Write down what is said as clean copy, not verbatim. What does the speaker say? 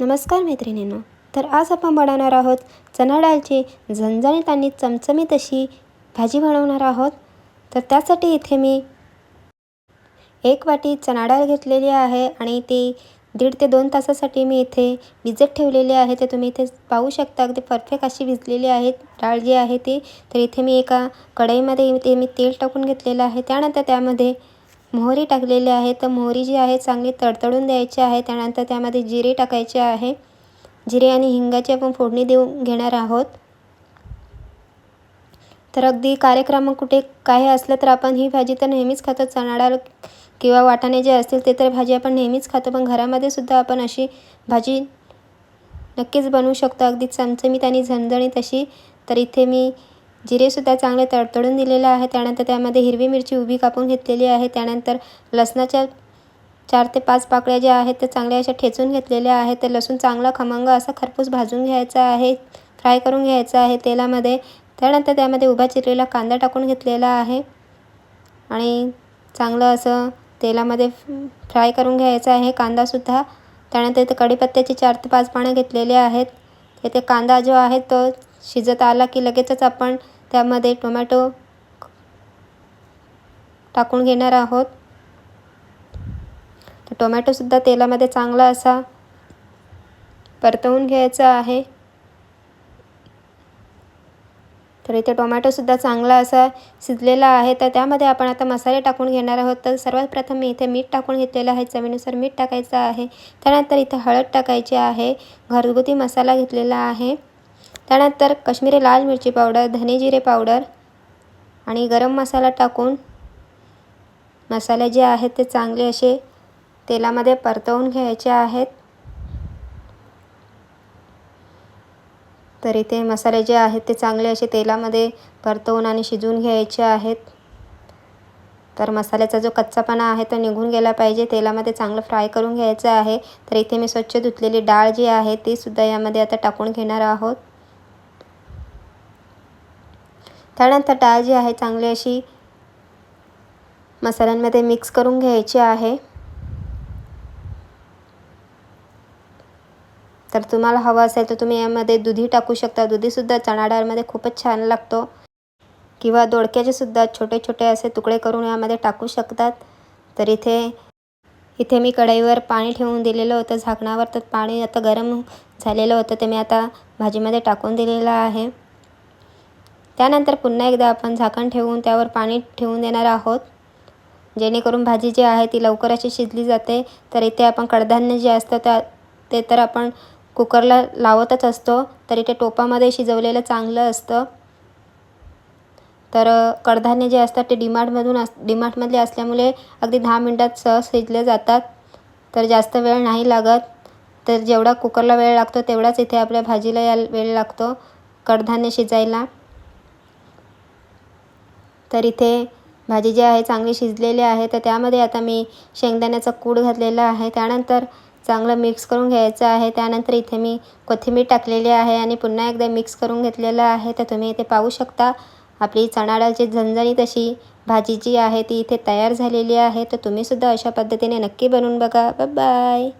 नमस्कार मैत्रिणींनो, तर आज आपण बनवणार आहोत चणा डाळची झणझणीत आणि चमचमीत अशी भाजी बनवणार आहोत। तर त्यासाठी इथे मी 1 वाटी चणा डाळ घेतलेली आहे आणि ती 1.5 ते 2 तासासाठी मी इथे भिजत ठेवलेली आहे। ते तुम्ही इथे पाहू शकता, अगदी परफेक्ट अशी भिजलेली आहे डाळ जी आहे ती। तर इथे मी एका कढईमध्ये मी तेल टाकून घेतलेलं आहे। त्यानंतर त्यामध्ये मोहरी टाकलेली आहे। तर मोहरी जी आहे चांगली तडतडून द्यायची आहे। त्यानंतर त्यामध्ये जिरे टाकायचे आहे। जिरे आणि हिंगाची आपण फोडणी देऊन घेणार आहोत। तर अगदी कार्यक्रम कुठे काही असलं तर आपण ही भाजी तर नेहमीच खातो। चणा डाळ किंवा वाटाणे जे असतील ते तर भाजी आपण नेहमीच खातो, पण घरामध्ये सुद्धा आपण अशी भाजी नक्कीच बनवू शकतो, अगदी चमचमीत आणि झणझणीत अशी। तर इथे मी जिरेसुद्धा चांगले तडतडून दिलेलं आहे। त्यानंतर त्यामध्ये हिरवी मिरची उभी कापून घेतलेली आहे। त्यानंतर लसणाच्या 4 ते 5 पाकळ्या ज्या आहेत त्या चांगल्या अशा ठेचून घेतलेल्या आहेत। तर लसूण चांगला खमंग असा खरपूस भाजून घ्यायचा आहे, फ्राय करून घ्यायचा आहे तेलामध्ये। त्यानंतर त्यामध्ये उभा चिरलेला कांदा टाकून घेतलेला आहे आणि चांगलं असं तेलामध्ये फ्राय करून घ्यायचा आहे कांदासुद्धा। त्यानंतर इथे कढीपत्त्याचे 4 ते 5 पानं घेतलेले आहेत। इथे कांदा जो आहे तो शिजत आला की लगेचच आपण त्यामध्ये टोमॅटो टाकून घेणार आहोत। तर टोमॅटोसुद्धा तेलामध्ये चांगला असा परतवून घ्यायचा आहे। तर इथे टोमॅटोसुद्धा चांगला असा शिजलेला आहे। तर त्यामध्ये आपण आता मसाले टाकून घेणार आहोत। तर सर्वात प्रथम मी इथे मीठ टाकून घेतलेलं आहे, चवीनुसार मीठ टाकायचं आहे। त्यानंतर इथे हळद टाकायची आहे, घरगुती मसाला घेतलेला आहे। त्यानंतर काश्मीरी लाल मिरची पावडर, धने जिरे पावडर आणि गरम मसाला टाकून मसाले जे आहेत ते चांगले असे तेलामध्ये परतवून घ्यायचे आहेत। तर इथे मसाले जे आहेत ते चांगले असे तेलामध्ये परतवून आणि शिजवून घ्यायचे आहेत। तर मसाल्याचा जो कच्चापणा आहे तो निघून गेला पाहिजे, तेलामध्ये चांगलं फ्राय करून घ्यायचं आहे। तर इथे मी स्वच्छ धुतलेली डाळ जी आहे ती सुद्धा यामध्ये आता टाकून घेणार आहोत। त्यानंतर डाळ जी आहे चांगली अशी मसाल्यांमध्ये मिक्स करून घ्यायची आहे। तर तुम्हाला हवं असेल तर तुम्ही यामध्ये दूधी टाकू शकता। दूधीसुद्धा चणा डाळमध्ये खूपच छान लागतो, किंवा दोडक्याचे सुद्धा छोटे छोटे असे तुकडे करून यामध्ये टाकू शकतात। तर इथे मी कढईवर पाणी ठेवून दिलेलं होतं झाकणावर। तर पाणी आता गरम झालेलं होतं, ते मी आता भाजीमध्ये टाकून दिलेलं आहे। त्यानंतर पुन्हा एकदा आपण झाकण ठेवून त्यावर पाणी ठेवून देणार आहोत, जेणेकरून भाजी जी आहे ती लवकर अशी शिजली जाते। तर इथे आपण कडधान्य जे असतं ते तर आपण कुकरला लावतच असतो, तर इथे टोपामध्ये शिजवलेलं चांगलं असतं। तर कडधान्य जे असतात ते डीमार्टमधले असल्यामुळे अगदी 10 मिनिटात सहज शिजले जातात, तर जास्त वेळ नाही लागत। तर जेवढा कुकरला वेळ लागतो तेवढाच इथे आपल्या भाजीला वेळ लागतो कडधान्य शिजायला। तर इथे भाजी जी आहे चांगली शिजलेली आहे। तर त्यामध्ये आता मी शेंगदाण्याचा कूट घातलेला आहे। त्यानंतर चांगलं मिक्स करून घ्यायचं आहे। त्यानंतर इथे मी कोथिंबीर टाकलेली आहे आणि पुन्हा एकदा मिक्स करून घेतलेलं आहे। तर तुम्ही इथे पाहू शकता आपली चणा डाळची झणझणीत अशी भाजी जी आहे ती इथे तयार झालेली आहे। तर तुम्हीसुद्धा अशा पद्धतीने नक्की बनवून बघा। Bye bye.